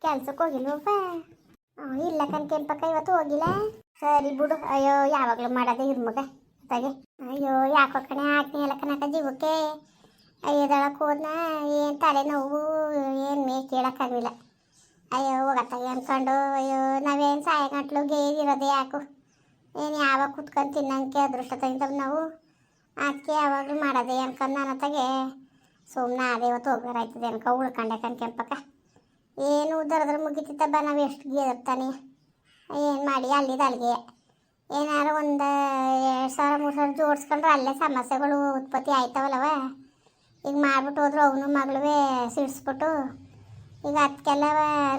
ಕೆಲ್ಸಕ್ಕೆ ಹೋಗಿಲ್ವಪ್ಪ? ಇಲ್ಲ ಕೆಂಪಕ್ಕ ಇವತ್ತು ಹೋಗಿಲ್ಲ. ಸರಿ ಬಿಡು. ಅಯ್ಯೋ ಯಾವಾಗಲೂ ಮಾಡೋದೇ ಇರ್ಮಗ ಅತ್ತಾಗೆ. ಅಯ್ಯೋ ಯಾಕೋ ಕಣೆ ಆಜ್ಞೆ ಎಲ್ಲ ಕನಕ ಜೀವಕ್ಕೆ. ಎದಳಕ್ಕೆ ಹೋದ್ನ ಏನು ತಲೆನೋವು ಏನು ಮೇ ಕೇಳೋಕ್ಕಾಗಲಿಲ್ಲ. ಅಯ್ಯೋ ಹೋಗತ್ತಾಗೆ ಅಂದ್ಕೊಂಡು ಅಯ್ಯೋ ನಾವೇನು ಸಾಯಗಂಟ್ಲು ಗೇರಿರೋದೇ ಯಾಕು. ಏನು ಯಾವಾಗ ಕುತ್ಕೊಂಡು ತಿನ್ನಂಗೆ ಅದೃಷ್ಟ ತಂದಿದ್ದವು ನಾವು. ಅದಕ್ಕೆ ಯಾವಾಗಲೂ ಮಾಡೋದೇ ಅನ್ಕೊಂಡು ನಾನು ಅತ್ತಾಗೆ ಸುಮ್ಮನೆ ಅದೇ ಇವತ್ತು ಹೋಗೋರಾಯ್ತದೆ ಅನ್ಕೊ ಉಳ್ಕೊಂಡೆ ಕೆಂಪಕ್ಕ. ಏನು ದರದ್ರ ಮುಗಿತಿತ್ತಬ್ಬ, ನಾವು ಎಷ್ಟು ಗೇರ್ತಾನೆ ಏನು ಮಾಡಿ ಅಲ್ಲಿದ್ದು ಅಲ್ಲಿಗೆ ಏನಾರು ಒಂದು 2,000-3,000 ಜೋಡಿಸ್ಕೊಂಡ್ರೆ ಅಲ್ಲೇ ಸಮಸ್ಯೆಗಳು ಉತ್ಪತ್ತಿ ಆಯ್ತವಲ್ಲವ. ಈಗ ಮಾಡ್ಬಿಟ್ಟು ಹೋದ್ರು ಅವನು ಮಗಳು ಸಿಡಿಸ್ಬಿಟ್ಟು ಈಗ ಅದಕ್ಕೆಲ್ಲ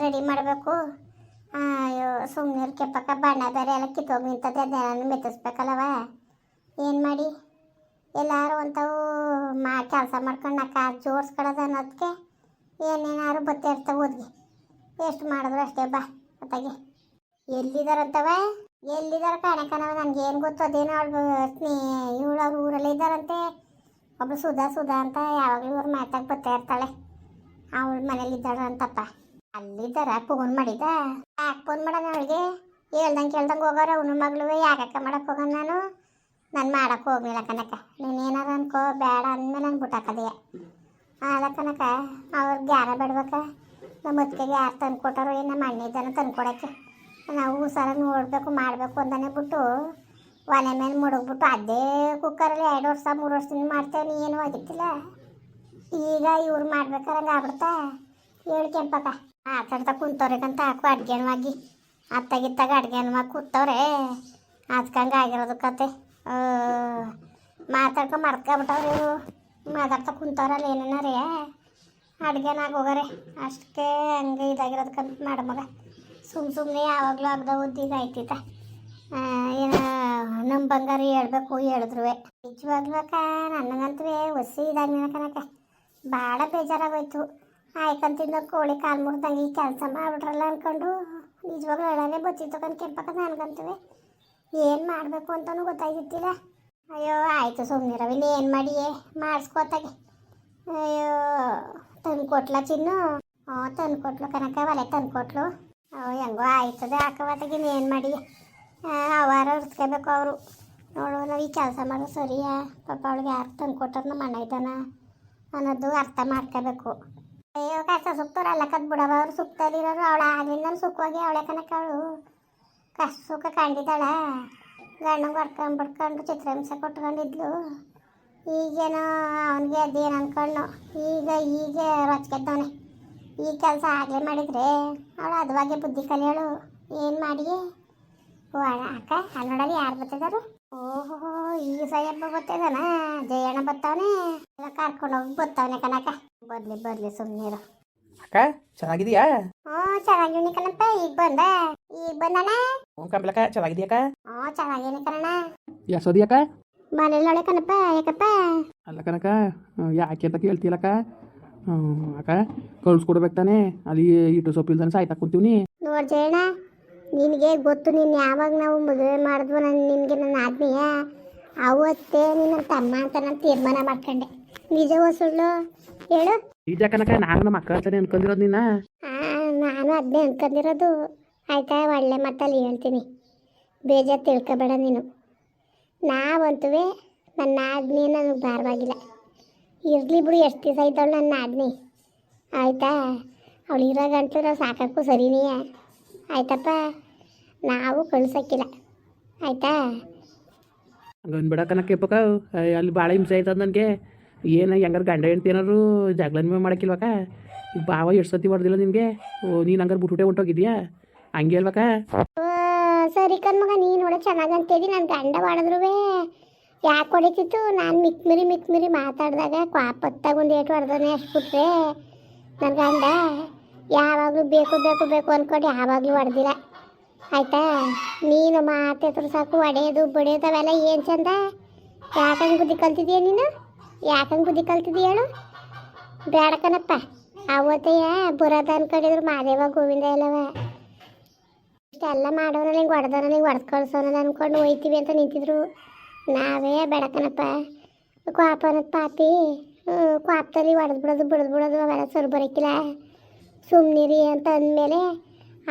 ರೆಡಿ ಮಾಡಬೇಕು. ಅಯ್ಯೋ ಸುಮ್ಮನೆ ಕೆಂಪಕ್ಕ ಬಣ್ಣ ಬೇರೆ ಎಲ್ಲ ಕಿತ್ತೋಗಿ ನಿಂತದೆ, ಅದನ್ನೆಲ್ಲ ಮೆತ್ತಿಸ್ಬೇಕಲ್ಲವ. ಏನು ಮಾಡಿ ಎಲ್ಲರೂ ಅಂಥವು ಕೆಲಸ ಮಾಡ್ಕೊಂಡು ನಕ್ಕ ಜೋಡಿಸ್ಕೊಳ್ಳೋದು ಅನ್ನೋದಕ್ಕೆ ಏನೇನಾರು ಬತ್ತೆ ಇರ್ತಾವೆ ಓದ್ಗೆ. ಎಷ್ಟು ಮಾಡಿದ್ರು ಅಷ್ಟೇ ಬಾ ಅತ್ತಾಗೆ. ಎಲ್ಲಿದ್ದಾರಂತವ ಎಲ್ಲಿದ್ದಾರೆ ಕಾಣಕನವ ನನಗೇನು ಗೊತ್ತು. ಅದೇನೋ ಇವಳು ಅವ್ರ ಊರಲ್ಲೇ ಇದ್ದಾರಂತೆ. ಒಬ್ಬಳು ಸುಧಾ ಅಂತ ಯಾವಾಗಲೂ ಇವ್ರು ಮಾತಾಗಿ ಬರ್ತಾ ಇರ್ತಾಳೆ. ಅವಳು ಮನೇಲಿ ಇದ್ದಾಳ ಅಂತಪ್ಪ. ಅಲ್ಲಿದ್ದಾರ? ಫೋನ್ ಮಾಡಿದ್ದ? ಯಾಕೆ ಫೋನ್ ಮಾಡೋಣ ಅವಳಿಗೆ? ಕೇಳ್ದಂಗೆ ಹೋಗೋರು ಅವನ ಮಗಳು. ಯಾಕಕ್ಕ ಮಾಡಕ್ಕೆ ಹೋಗೋಣ ನಾನು ಮಾಡಕ್ಕೆ ಹೋಗ್ಲಿಲ್ಲ ಕನಕ. ನೀನೇನಾರು ಅನ್ಕೋ, ಬೇಡ ಅಂದಮೇಲೆ ನಾನು ಬಿಟ್ಟಾಕದೆಯ ಅಲ್ಲ ಕನಕ. ಅವ್ರಿಗೆ ಯಾರ ಬೇಡ್ಬೇಕ? ನಮ್ಮ ಅತ್ತಿಗೆಗೆ ಯಾರು ತಂದು ಕೊಟ್ಟಾರೋ ಏನು ನಮ್ಮ ಅಣ್ಣ ಇದ್ದಾನೆ ತಂದು ಕೊಡೋಕ್ಕೆ. ನಾವು ಸಲ ನೋಡಬೇಕು ಮಾಡಬೇಕು ಅಂತಾನೆ ಬಿಟ್ಟು ಒಲೆ ಮೇಲೆ ಮುಡುಗ್ಬಿಟ್ಟು ಅದೇ ಕುಕ್ಕರಲ್ಲಿ 2 ವರ್ಷ 3 ವರ್ಷದಿಂದ ಮಾಡ್ತೇವೆ. ನೀನು ಆಗಿತ್ತಿಲ್ಲ. ಈಗ ಇವ್ರು ಮಾಡ್ಬೇಕಾರೆ ಹಂಗೆ ಆಗ್ಬಿಡ್ತಾ? ಹೇಳಿ ಕೆಂಪಕ್ಕ. ಮಾತಾಡ್ತಾ ಕುಂತವ್ರಿಗಂತ ಹಾಕು ಅಡ್ಗೆನವಾಗಿ ಅತ್ತಾಗಿತ್ತಾಗ ಅಡ್ಗೆನವಾಗಿ ಕೂತವ್ರೆ. ಅದಕ್ಕಂಗೆ ಆಗಿರೋದು ಕತೆ. ಮಾತಾಡ್ಕೊಂಡು ಮರ್ಕೊಬಿಟ್ಟವ್ರು ಇವರು. ಮಾತಾಡ್ತಾ ಕುಂತವ್ರಲ್ಲ ಏನೇನಾರೇ ಅಡ್ಗೆನಾಗ ಹೋಗಾರೆ ಅಷ್ಟಕ್ಕೆ ಹಂಗೆ ಇದಾಗಿರೋದಕ್ಕಂತ ಮಾಡಮಗ. ಸುಮ್ಮನೆ ಯಾವಾಗಲೂ ಆಗದ ಉದ್ದೀಗ ಆಯ್ತಿತ್ತ. ಏನು ನಮ್ಮ ಬಂಗಾರ ಹೇಳ್ಬೇಕು ಹೇಳಿದ್ರು ನಿಜವಾಗ್ಲೂ ಅಕ್ಕ. ನನಗಂತೂ ಹೊಸಿ ಇದಾಗಿನ ಕನಕ ಭಾಳ ಬೇಜಾರಾಗೋಯ್ತು. ಆಯ್ಕಂತಿದ್ದ ಕೋಳಿ ಕಾಲು ಮುರಿದಂಗೆ ಈ ಕೆಲಸ ಮಾಡಿಬಿಟ್ರಲ್ಲ ಅಂದ್ಕೊಂಡು ನಿಜವಾಗ್ಲೂ ಹೇಳೋದೇ ಬಚ್ಚಿತ್ತು ಕಣ್ ಕೆಂಪಕ್ಕ. ನನಗಂತೂ ಏನು ಮಾಡಬೇಕು ಅಂತಲೂ ಗೊತ್ತಾಗಿತ್ತಿಲ್ಲ. ಅಯ್ಯೋ ಆಯಿತು ಸುಮ್ಮನಿರವಿ. ಏನು ಮಾಡಿ ಮಾಡಿಸ್ಕೋತಾಗೆ. ಅಯ್ಯೋ ತಂದು ಕೊಟ್ಲ ಚಿನ್ನು? ತಂದು ಕೊಟ್ಲು ಕನಕ, ಒಲೆ ತಂದು ಕೊಟ್ಲು. ಹೆಂಗೋ ಆಯ್ತದೆ ಹಾಕೋವತ್ತಾಗಿ. ಏನು ಮಾಡಿ ಅವಾರ ಇರ್ಸ್ಕೋಬೇಕು ಅವರು. ನೋಡು ನಾವು ಈ ಕೆಲಸ ಮಾಡೋ ಸರಿಯಾ? ಪಾಪ ಅವಳಿಗೆ ಯಾರು ತಂದು ಕೊಟ್ಟರು ನಮ್ಮ ಅಣ್ಣ ಇದ್ದಾನ ಅನ್ನೋದು ಅರ್ಥ ಮಾಡ್ಕೋಬೇಕು. ಅಯ್ಯೋ ಕಷ್ಟ ಸುಖದವ್ರು ಅಲ್ಲ ಕದ್ ಬಿಡವ. ಅವ್ರು ಸುಖದಲ್ಲಿರೋರು. ಅವಳು ಆಗಲಿಂದ ಸುಖವಾಗಿ ಅವಳೆ ಕನಕ. ಅವಳು ಕಷ್ಟ ಸುಖ ಕಂಡಿದ್ದಾಳ. ಗಂಡಂಗೆ ಹೊಡ್ಕೊಂಡು ಚಿತ್ರಹಿಂಸೆ ಕೊಟ್ಕೊಂಡಿದ್ಲು. ಈಗೇನೋ ಅವನಿಗೆ ಅದೇನು ಅಂದ್ಕೊಂಡು ಈಗ ರೊಚ್ಗೆದ್ದವನೆ. ಈ ಕೆಲಸ ಆಗಲೇ ಮಾಡಿದರೆ ಅವಳು ಅದವಾಗೆ ಬುದ್ಧಿ ಕಲಿಯೋಳು. ಏನು ಮಾಡಿ ಅಕ್ಕ ಅಲ್ಲಿ ನೋಡಲ್ಲಿ ಯಾರು ಬರ್ತಿದ್ದಾರು? ಓಹೋ ಈಗ ಸಾಯಬ್ಬ ಬರ್ತಿದ್ದಾನ. ಜಯಣ್ಣ ಬರ್ತಾವನೆ. ಎಲ್ಲ ಕರ್ಕೊಂಡು ಹೋಗಿ ಬರ್ತಾವನೆ ಕನಕ. ಬರ್ಲಿ ಸುಮ್ಮನಿರು. ಅಕ್ಕ ಚೆನ್ನಾಗಿದೆಯಾ? ಚೆನ್ನಾಗಿವ್ನಿ ಕಣಪ್ಪ. ಈಗ ಬಂದಣ. ಕಂಬಲಕ್ಕ ಚೆನ್ನಾಗಿದೆಯಕ್ಕ? ಚೆನ್ನಾಗೇನಿ ಕಣಣ್ಣ. ಯಾಸೋದಿಯಕ್ಕ? ಮನೇಲಿ ನೋಳೆ ಕಣಪ್ಪ. ಯಾಕಪ್ಪ? ಅಲ್ಲ ಕನಕ ಯಾಕೆ ಅಂತ ಕೇಳ್ತೀಯಲ್ಲಕ್ಕ? ಅಕ್ಕ ಕಳ್ಸ್ಕೊಡ್ಬೇಕು ತಾನೆ. ಅಲ್ಲಿ ಇಟ್ಟು ಸೊಪ್ಪಿಲ್ದಾನೆ ಸಾಯ್ತಾ ಕುಂತೀವಿ. ನೋಡ್ ಜಯಣ್ಣ, ನಿನಗೆ ಗೊತ್ತು. ನೀನು ಯಾವಾಗ ನಾವು ಮದುವೆ ಮಾಡಿದ್ವು ನಿನಗೆ ನನ್ನ ಆದ್ಮೀಯ ಅವತ್ತೇ ನಿನ್ನ ತಮ್ಮ ಅಂತ ನಾನು ತೀರ್ಮಾನ ಮಾಡ್ಕೊಂಡೆ. ನಿಜವೋ ಸುಳ್ಳು ಹೇಳು? ನಿಜ ಕನಕ. ನಾನು ನಮ್ಮ ಅಕ್ಕ ಅಂತಾನೆ ಅನ್ಕೊಂಡಿರೋದು ನಿನ್ನ. ನಾನು ಅದನ್ನೇ ಅನ್ಕೊಂಡಿರೋದು. ಆಯ್ತಾ? ಒಳ್ಳೆ ಮಾತಲ್ಲಿ ಹೇಳ್ತೀನಿ, ಬೇಜಾರು ತಿಳ್ಕೊಬೇಡ ನೀನು. ನಾವಂತೂ ನನ್ನ ಆಜ್ಞೆ ನನಗೆ ಭಾರವಾಗಿಲ್ಲ. ಇರಲಿ ಬಿಡು, ಎಷ್ಟು ದಿವಸ ಇದ್ದವಳು ನನ್ನ ಆಜ್ಞೆ. ಆಯಿತಾ? ಅವಳು ಇರೋ ಗಂಟು ನಾವು ಸಾಕಕ್ಕೂ ಸರಿನೇ. ಆಯ್ತಪ್ಪ? ನಾವು ಕಳ್ಸೋಕ್ಕಿಲ್ಲ. ಆಯಿತಾ? ಹಂಗೆ ಅನ್ಬೇಡ ಕನಕ ಪಕ್ಕ. ಅಲ್ಲಿ ಭಾಳ ಹಿಂಸೆ ಆಯ್ತದ ನನಗೆ. ಏನು ಹೆಂಗಾರು ಗಂಡ ಹೆಂಡ್ತಿ ಏನಾರು ಜಗಳನ ಮಾಡೋಕ್ಕಿಲ್ವಕ್ಕ? ಈಗ ಬಾವ ಎಷ್ಟು ಸತಿ ಹೊಡೆದಿಲ್ಲ ನಿನಗೆ? ನೀನು ಹಂಗಾರು ಬಿಟ್ಬಿಟ್ಟೆ ಹೊಂಟೋಗಿದ್ಯಾ? ಹಂಗೆ ಅಲ್ವಕ್ಕ? ಸರಿ ಕಣ್ಮಗ, ನೀನು ಒಳ್ಳೆ ಚೆನ್ನಾಗಂತಿದ್ದಿ. ನನ್ನ ಗಂಡ ಹೊಡೆದ್ರು ಯಾಕೆ ಹೊಡಿತಿತ್ತು? ನಾನು ಮಿಕ್ಮಿರಿ ಮಾತಾಡಿದಾಗ ಕ್ವಾಪತ್ತಾಗ ಒಂದು ಏಟು ಹೊಡೆದಾನೆ. ಅಷ್ಟು ಬಿಟ್ರೆ ನನ್ನ ಗಂಡ ಯಾವಾಗಲೂ ಬೇಕು ಅಂದ್ಕೊಂಡು ಯಾವಾಗಲೂ ಹೊಡೆದಿಲ್ಲ. ಆಯಿತಾ? ನೀನು ಮಾತಾಡ್ರು ಸಾಕು. ಹೊಡೆಯೋದು ಬಡಿಯೋದು ಅವೆಲ್ಲ ಏನು ಚಂದ? ಯಾಕಂಗೆ ಬುದ್ಧಿ ಕಲ್ತಿದ್ದೀಯ ನೀನು? ಯಾಕಂಗೆ ಬುದ್ಧಿ ಕಲ್ತಿದ್ದೀಯ ಹೇಳು? ಬೇಡ ಕಣಪ್ಪ. ಅವತ್ತೇ ಬರೋದ ಅನ್ಕೊಂಡಿದ್ರು ಮಾದೇವ ಗೋವಿಂದ ಎಲ್ಲವ ಇಷ್ಟೆಲ್ಲ ಮಾಡೋನ ಹಿಂಗೆ ಹೊಡೆದವನ ಹಿಂಗೆ ಹೊಡೆದು ಕಳ್ಸೋನ ಅಂದ್ಕೊಂಡು ಹೋಯ್ತೀವಿ ಅಂತ ನಿಂತಿದ್ರು. ನಾವೇ ಬೆಳಕನಪ್ಪ ಕ್ವಾಪ ಅನ್ನೋದು ಪಾಪಿ. ಕ್ವಾಪ್ದಲ್ಲಿ ಹೊಡೆದು ಬಿಡೋದು ಅವೆಲ್ಲ ಸರಿ ಬರೋಕ್ಕಿಲ್ಲ. ಸುಮ್ಮನಿರಿ ಅಂತ ಅಂದಮೇಲೆ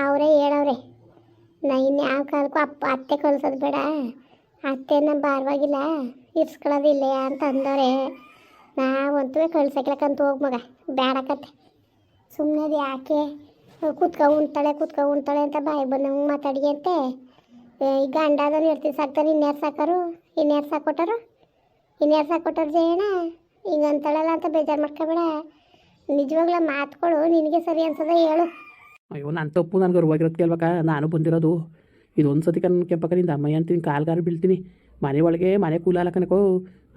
ಅವರೇ ಹೇಳವ್ರೆ. ನಾ ಇನ್ಯಾವ ಕಾಲಕ್ಕೂ ಅತ್ತೆ ಕಳ್ಸೋದು ಬೇಡ, ಅತ್ತೆನ ಭಾರವಾಗಿಲ್ಲ ಇರ್ಸ್ಕೊಳ್ಳೋದಿಲ್ಲ ಅಂತ ಅಂದವ್ರೆ. ನಾವಂತೂ ಕಳ್ಸಕ್ಲಕ್ಕಂತ ಹೋಗಿ ಮಗ ಬೇಡಕತ್ತೆ. ಸುಮ್ಮನೆ ಅದು ಯಾಕೆ ಕುತ್ಕೊ ಉಣ್ತಾಳೆ ಅಂತ ಬಾಯಿ ಬಂದಂಗೆ ಮಾತಾಡಿ ಅಂತೆ. ಈ ಗಂಡ ಅದನ್ನು ಇರ್ತೀವಿ ಸಾಕ್ತಾರೆ, ಇನ್ಯಾರು ಸಾಕೋರು, ಇನ್ಯಾರು ಸಾಕೊಟ್ಟಾರು ಜಯಣ್ಣ ಹಿಂಗಂತಾಳಲ್ಲ ಅಂತ ಬೇಜಾರು ಮಾಡ್ಕೋಬೇಡ. ನಿಜವಾಗ್ಲ ಮಾತುಗಳು ನಿನಗೆ ಸರಿ ಅನ್ಸದ ಹೇಳು. ಅಯ್ಯೋ ನನ್ನ ತಪ್ಪು, ನಾನು ಗರ್ವಾಗಿರೋದು ಕೇಳ್ಬೇಕಾ? ನಾನು ಬಂದಿರೋದು ಇದೊಂದು ಸತಿ ಕೆಂಪಕ್ಕ ನಿಂದ ಅಮ್ಮಯ್ಯ ಅಂತೀನಿ, ಕಾಲ್ಗಾರ ಬೀಳ್ತೀನಿ. ಮನೆ ಒಳಗೆ ಮನೆ ಕೂಲ ಅಲ್ಲ ಕನಕೋ,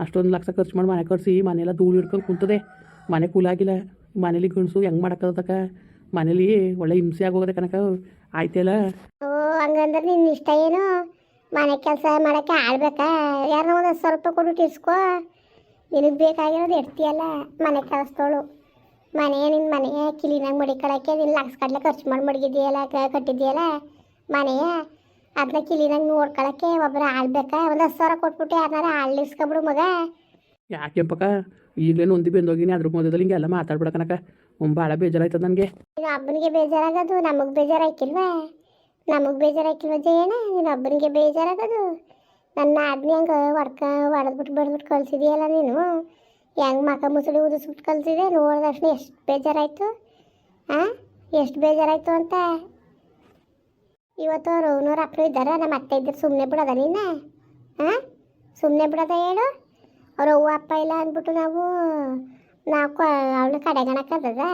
ಅಷ್ಟೊಂದು ಲಕ್ಷ ಖರ್ಚು ಮಾಡಿ ಮನೆ ಕಟ್ಸಿ ಮನೆಯೆಲ್ಲ ಧೂಳು ಹಿಡ್ಕೊಂಡು ಕುಂತದೆ. ಮನೆ ಕೂಲಾಗಿಲ್ಲ, ಮನೇಲಿ ಗಣಸು ಹೆಂಗೆ ಮಾಡೋಕ್ಕದಕ್ಕ? ಮನೇಲಿ ಒಳ್ಳೆ ಹಿಂಸೆ ಆಗೋಗದೆ ಕನಕ. ಆಯ್ತಲ್ಲ. ಓ ಹಂಗಂದ್ರೆ ನಿನ್ನ ಇಷ್ಟ ಏನು? ಮನೆ ಕೆಲಸ ಮಾಡೋಕ್ಕೆ ಆಳ್ಬೇಕಾ? ಯಾರನ್ನ ಒಂದು ಸ್ವಲ್ಪ ಕೊಟ್ಟು ಇಸ್ಕೋ. ನಿನಗೆ ಬೇಕಾಗಿರೋದು ಇಡ್ತೀಯಲ್ಲ ಮನೆ ಕೆಲಸದವಳು. ನಿನ್ನ ಮನೆ ಕ್ಲೀನಾಗಿ ಮಡಿಕೊಳ್ಳೋಕ್ಕೆ ನೀನು ಲಕ್ಷಗಟ್ಟಲೆ ಖರ್ಚು ಮಾಡಿ ಮಡಗಿದೆಯಲ್ಲ, ಕಟ್ಟಿದೆಯಲ್ಲ ಮನೆಯ, ಅದನ್ನ ಕ್ಲೀನಾಗಿ ನೋಡ್ಕೊಳ್ಳೋಕ್ಕೆ ಒಬ್ಬರು ಆಳ್ಬೇಕಾ? ಒಂದು 10,000 ಕೊಟ್ಬಿಟ್ಟು ಯಾರನ್ನಾರ ಆಳಿಸ್ಕೊಬಿಡು ಮಗ. ಯಾಕೆಂಪಕ್ಕ ಈಗಲೇನು ಒಂದಿ ಬೆಂದೋಗಿನಿ, ಅದ್ರ ಮೊದಲು ಹಿಂಗೆಲ್ಲ ಮಾತಾಡ್ಬಿಡಕನಕ. ಭಾಳ ಬೇಜಾರಾಯ್ತದ ನನಗೆ. ನೀನು ಒಬ್ಬನಿಗೆ ಬೇಜಾರಾಗೋದು, ನಮಗೆ ಬೇಜಾರಾಯ್ಕಿಲ್ವಾ? ಜಯಣ್ಣ, ನೀನು ಒಬ್ಬನಿಗೆ ಬೇಜಾರಾಗೋದು. ನನ್ನ ಆಜ್ಞೆ ಹಂಗೆ ಹೊಡೆದ್ಬಿಟ್ಟು ಬಡ್ದ್ಬಿಟ್ಟು ಕಳಿಸಿದೆಯಲ್ಲ ನೀನು. ಹೆಂಗೆ ಮಕ ಮುಸುಳಿ ಉದಿಸ್ಬಿಟ್ಟು ಕಳಿಸಿದೆ, ನೋಡಿದ ತಕ್ಷಣ ಎಷ್ಟು ಬೇಜಾರಾಯಿತು. ಎಷ್ಟು ಬೇಜಾರಾಯಿತು ಅಂತ. ಇವತ್ತು ರೌನವ್ರ ಅಪ್ಪನೂ ಇದ್ದಾರೆ, ನಮ್ಮ ಅತ್ತೆ ಇದ್ದರೆ ಸುಮ್ಮನೆ ಬಿಡೋದ ನೀನು? ಸುಮ್ಮನೆ ಬಿಡೋದ ಹೇಳು? ಅವ್ರ ಅವ್ವ ಅಪ್ಪ ಇಲ್ಲ ಅಂದ್ಬಿಟ್ಟು ನಾವು ಅವಳನ್ನ ಕಡೆಗಣಕ್ಕದ?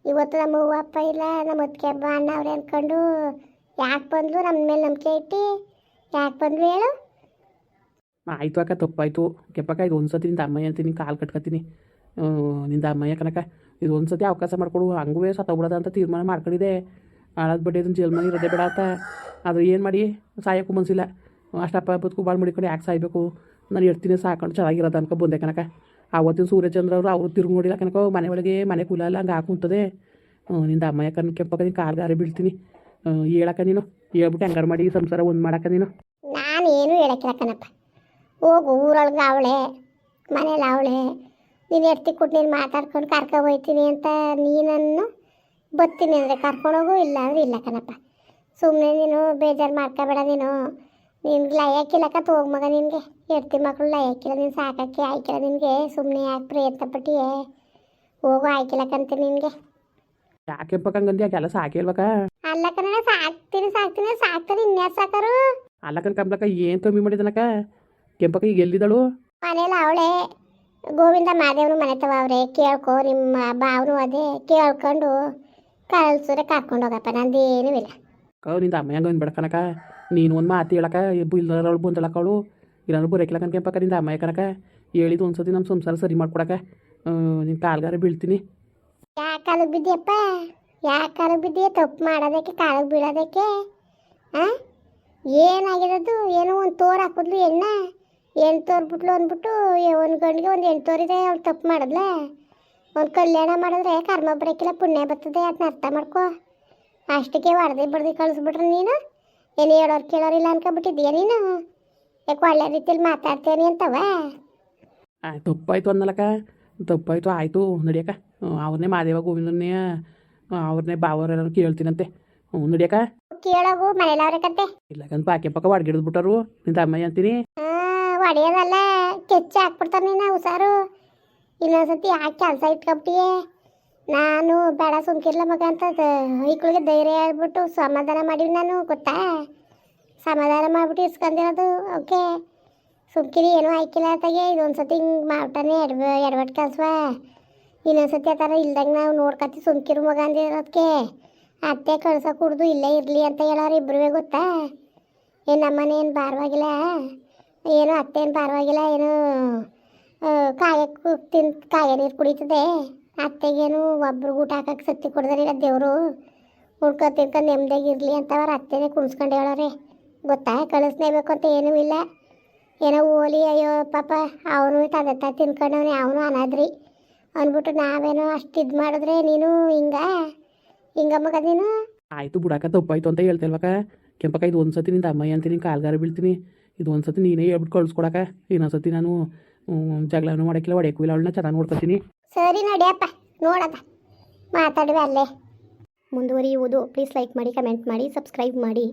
ಇವತ್ತು ನಮ್ಮ ಅವ್ವ ಅಪ್ಪ ಇಲ್ಲ, ನಮ್ಮ ಅತ್ತಿಗೆ ಹಬ್ಬ ಅಣ್ಣ ಅವ್ರೆ ಅಂದ್ಕೊಂಡು ಯಾಕೆ ಬಂದ್ಲು? ನಮ್ಮ ಮೇಲೆ ನಂಬಿಕೆ ಇಟ್ಟು ಯಾಕೆ ಬಂದ್ಲು ಹೇಳು? ಆಯಿತು ಅಕ್ಕ, ತಪ್ಪಾಯಿತು ಕೆಂಪಕ್ಕ. ಇದು ಒಂದು ಸತಿ ನಿಂದ ಅಮ್ಮಯ್ಯ ಅಂತೀನಿ, ಕಾಲು ಕಟ್ಕೊತೀನಿ. ನಿಂದ ಅಮ್ಮಯ್ಯ ಕನಕ, ಇದು ಒಂದು ಸತಿ ಅವಕಾಶ ಮಾಡಿಕೊಡು. ಹಂಗೂ ಸತ್ತೋಗ್ಬಿಡೋದ ಅಂತ ತೀರ್ಮಾನ ಮಾಡ್ಕೊಂಡಿದ್ದೆ. ಹಾಳಾದ ಬಡ್ಡಿ ಅದನ್ನು ಜೇಲ್ ಮನೆ ಇರೋದೇ ಬೇಡ ಅಂತ. ಅದು ಏನು ಮಾಡಿ ಸಾಯೋಕ್ಕೂ ಮನಸ್ಸಿಲ್ಲ. ಅಷ್ಟಪ್ಪ ಬದುಕು ಭಾಳ ಮಡಿಕೊಂಡು ಯಾಕೆ ಸಾಯ್ಬೇಕು? ನಾನು ಇರ್ತೀನಿ ಸಾಕೊಂಡು ಚೆನ್ನಾಗಿರೋದು ಅನ್ಕೊ ಬಂದೆ ಕನಕ. ಆವತ್ತಿನ ಸೂರ್ಯಚಂದ್ರ ಅವರು ತಿರುಗಿ ನೋಡಿಲ್ಲ ಕನಕ. ಮನೆ ಒಳಗೆ ಮನೆ ಕೂಲ ಎಲ್ಲ ಹಂಗೆ ಹಾಕುಂತದೆ. ನಿಂದ ಅಮ್ಮಯ್ಯ ಕನ್ ಕೆಂಪಕ್ಕ, ನೀನು ಕಾಲ್ಗಾರೆ ಬೀಳ್ತೀನಿ. ಹೇಳಕ್ಕ ನೀನು ಹೇಳ್ಬಿಟ್ಟು ಹೆಂಗಾರು ಮಾಡಿ ಸಂಸಾರ ಒಂದು ಮಾಡಕ್ಕ ನೀನು. ನಾನೇನು ಹೇಳಕ್ಕಿಲ್ಲ ಕಣಪ್ಪ. ಹೋಗು, ಊರೊಳಗೆ ಅವಳೆ, ಮನೇಲಿ ಅವಳೆ. ನೀನು ಎಡ್ತಿ ಕೊಟ್ಟು ನೀನು ಮಾತಾಡ್ಕೊಂಡು ಕರ್ಕೊ ಹೋಯ್ತೀನಿ ಅಂತ ನೀನನ್ನು ಬತ್ತೀನಿ ಅಂದರೆ ಕರ್ಕೊಂಡೋಗು, ಇಲ್ಲ ಅಂದರೆ ಇಲ್ಲ ಕಣಪ್ಪ. ಸುಮ್ಮನೆ ನೀನು ಬೇಜಾರು ಮಾಡ್ಕೋಬೇಡ. ನಿನ್ಗೆ ಲಯಕ್ಕಿಲ್ಲಕ್ಕ ಹೋಗಿ ಮಗ. ನಿನಗೆ ಎಡ್ತಿ ಮಕ್ಕಳು ಲಯಕ್ಕಿಲ್ಲ, ನೀನು ಸಾಕಕ್ಕೆ ಆಯ್ಕಿಲ್ಲ ನಿನಗೆ. ಸುಮ್ಮನೆ ಯಾಕೆ ಪ್ರಯತ್ನ ಪಟ್ಟಿಯೇ? ಹೋಗು, ಆಯ್ಕಿಲ್ಲಕ್ಕಂತ ನಿನಗೆ. ಯಾಕೆ ಹಂಗಂದು ಯಾಕೆಲ್ಲ ಸಾಕಿಲ್ವಕ್ಕ? ಅಲ್ಲ ಕಣ, ಸಾಕ್ತಾರೆ ಇನ್ಯಾರು ಸಾಕಾರು? ಅಲ್ಲಕ್ಕನ ಕಂಬ್ಲಕ್ಕ ಏನು ಕಮ್ಮಿ ಮಾಡಿದನಕ್ಕ ಕೆಂಪಕ್ಕ? ಈಗ ಎಲ್ಲಿದ್ದಳು? ಮನೇಲಿ ಅವಳೆ. ಗೋವಿಂದ ಮಾದೇವನು ಮನೆ ತವ ಅವ್ರೆ, ಕೇಳ್ಕೊ. ನಿಮ್ಮ ಬಾವನು ಅದೇ ಕೇಳ್ಕೊಂಡು ಕಳ್ಸೂರೆ ಕರ್ಕೊಂಡು ಹೋಗಪ್ಪ, ನಂದೇನೂ ಇಲ್ಲ. ನಿಂದ ಅಮ್ಮ ಹೆಂಗೆ ಅಂದ್ಬಿಡಕನಕ. ನೀನು ಒಂದು ಮಾತು ಹೇಳಕ್ಕ, ಇಲ್ಲದವಳು ಬಂದಳಕ್ಕವಳು. ಇಲ್ಲಾಂದ್ರೆ ಬರೋಕಿಲ್ಲಕನ್ ಕೆಂಪಕ್ಕ. ನಿಂದ ಅಮ್ಮಯ್ಯ ಕನಕ ಹೇಳಿದ್ದು ಒಂದು ಸತಿ ನಮ್ಮ ಸಂಸಾರ ಸರಿ ಮಾಡ್ಕೊಡಕ್ಕ. ನಿನ್ನ ಕಾಲ್ಗಾರ ಬೀಳ್ತೀನಿ. ಯಾಕೆ ಕಾಲಿಗೆ ಬಿದ್ದೀಯಪ್ಪ? ಯಾಕೆ ಕಾಲಿಗೆ ಬಿದ್ದೀಯ? ತಪ್ಪು ಮಾಡೋದಕ್ಕೆ, ಕಾಲಿಗೆ ಬೀಳೋದಕ್ಕೆ? ಏನಾಗಿರೋದು? ಏನೋ ಒಂದು ತೋರು ಹಾಕಿದ್ಲು ಎಣ್ಣ ತೋರ್ಬಿಟ್ಲು ಅಂದ್ಬಿಟ್ಟು ಒಂದು ಗಂಡಿಗೆ ಒಂದು 8 ತೋರಿದೆ. ಅವ್ಳು ತಪ್ಪು ಮಾಡಿದ್ಲ? ಒಂದು ಕಲ್ಯಾಣ ಮಾಡಿದ್ರೆ ಕರ್ಮ ಬರೋಕ್ಕಿಲ್ಲ, ಪುಣ್ಯ ಬರ್ತದೆ. ಅದನ್ನ ಅರ್ಥ ಮಾಡ್ಕೊ. ಅಷ್ಟಕ್ಕೆ ಹೊಡೆದು ಕಳಿಸ್ಬಿಟ್ರೆ ನೀನು ಏನು ಹೇಳೋರು ಕೇಳೋರಿಲ್ಲ ಅನ್ಕೊಬಿಟ್ಟಿದ್ದೀಯ ನೀನು? ಯಾಕೆ ಒಳ್ಳೆ ರೀತಿಯಲ್ಲಿ ಮಾತಾಡ್ತೇನೆ ಅಂತವ? ತಪ್ಪಾಯ್ತು ಅನ್ನಲಕ್ಕ, ತಪ್ಪಾಯ್ತು. ಆಯಿತು ನಡಿಯಕ್ಕ. ಅವ್ರನ್ನೇ ಮಾದೇವ ಗೋವಿಂದನ್ನೇ ಅವ್ರನ್ನೇ ಬಾವರೆಲ್ಲ ಕೇಳ್ತೀನಂತೆ. ನಡಿಯಕ್ಕ. ಕೇಳೋಗು, ಮನೇಲಿ ಅವ್ರೆ ಕತೆ. ಇಲ್ಲಕಂತ ಪಾಕೆ ಪಕ್ಕ ಹೊಡ್ಗಿಡ್ದ್ಬಿಟ್ಟರು ನಿಂದ ಅಮ್ಮಯ್ಯ ಅಂತೀನಿ. ಹೊಡೆಯೋದಲ್ಲ, ಕೆಚ್ಚ ಹಾಕ್ಬಿಡ್ತಾರೆ ನೀನು. ಹುಷಾರು. ಇನ್ನೊಂದ್ಸತಿ ಯಾಕೆ ಕೆಲಸ ಇಟ್ಕೊಬಿಟ್ಟಿಯೇ? ನಾನು ಬೇಡ ಸುಮ್ಕಿರ್ಲ ಮಗ ಅಂತ ಈಕ್ಳಿಗೆ ಧೈರ್ಯ ಹೇಳ್ಬಿಟ್ಟು ಸಮಾಧಾನ ಮಾಡಿವಿ ನಾನು, ಗೊತ್ತಾ? ಸಮಾಧಾನ ಮಾಡಿಬಿಟ್ಟು ಇಸ್ಕೊಂಡಿರೋದು. ಓಕೆ, ಸುಮ್ಕಿರಿ, ಏನೂ ಆಯ್ಕಿಲ್ಲ ಅತ್ತಾಗೆ. ಇದೊಂದ್ಸತಿ ಹಿಂಗೆ ಮಾಡ್ತಾನೆ ಎಡವಟ್ಟು ಕೆಲಸ. ಇನ್ನೊಂದ್ಸತಿ ಆ ಥರ ಇಲ್ದಂಗೆ ನಾವು ನೋಡ್ಕೊತೀವಿ. ಸುಮ್ಕಿರು ಮಗ ಅಂದಿರೋದಕ್ಕೆ ಅತ್ತೆ ಕಳ್ಸೋ ಕುಡ್ದು ಇಲ್ಲೇ ಇರಲಿ ಅಂತ ಹೇಳೋರು ಇಬ್ಬರೂ, ಗೊತ್ತಾ? ಏನು ನಮ್ಮನೆ ಏನು ಭಾರವಾಗಿಲ್ಲ, ಏನು ಅತ್ತೆ ಏನು ಭಾರವಾಗಿಲ್ಲ, ಏನು ಕಾಯ ನೀರು ಕುಡಿತದೆ. ಅತ್ತೆಗೇನು ಒಬ್ರಿಗೆ ಊಟ ಹಾಕಕ್ಕೆ ಶಕ್ತಿ ಕೊಡ್ದಾರಿಲ್ಲ ದೇವರು. ಉಳ್ಕೊಂಡು ತಿನ್ಕೊಂಡು ನೆಮ್ಮದಿಯಾಗಿರಲಿ ಅಂತ ಅವ್ರ ಅತ್ತೆನೇ ಕುಣಿಸ್ಕೊಂಡು ಹೇಳೋರೆ, ಗೊತ್ತಾ? ಕಳಿಸ್ನೇಬೇಕು ಅಂತ ಏನೂ ಇಲ್ಲ. ಏನೋ ಓಲಿ, ಅಯ್ಯೋ ಪಾಪ ಅವನು ತಂದೆ ತಿನ್ಕೊಂಡವನೇ, ಅವನು ಅನಾದ್ರಿ ಅಂದ್ಬಿಟ್ಟು ನಾವೇನೋ ಅಷ್ಟು ಇದು ಮಾಡಿದ್ರೆ ನೀನು ಹಿಂಗ ಮಗ ನೀನು. ಆಯಿತು ಬಿಡಕ್ಕ, ತಪ್ಪಾಯ್ತು ಅಂತ ಹೇಳ್ತೇಲ್ವಕ್ಕ ಕೆಂಪಕ್ಕ. ಇದು ಒಂದು ಸತಿ ನಿಂದ ಅಮ್ಮಯ್ಯ ಅಂತೀನಿ, ಕಾಲ್ಗಾರ ಬೀಳ್ತೀನಿ. ಇದು ಒಂದು ಸತಿ ನೀನೇ ಹೇಳ್ಬಿಟ್ಟು ಕಳಿಸ್ಕೊಡಕ್ಕ. ಇನ್ನೊಂದ್ಸತಿ ನಾನು ಜಗಳನೂ ಮಾಡೋಕ್ಕಿಲ್ಲ, ಹೊಡೆಯಕ್ಕೂ ಇಲ್ಲ. ಅವಳನ್ನ ಚೆನ್ನಾಗಿ ನೋಡ್ಕೊತೀನಿ. ಸರಿ ನಡಿಯಪ್ಪ, ನೋಡದ ಮಾತಾಡುವೆ ಅಲ್ಲೇ. ಮುಂದುವರಿಯುವುದು. ಪ್ಲೀಸ್ ಲೈಕ್ ಮಾಡಿ, ಕಮೆಂಟ್ ಮಾಡಿ, ಸಬ್ಸ್ಕ್ರೈಬ್ ಮಾಡಿ.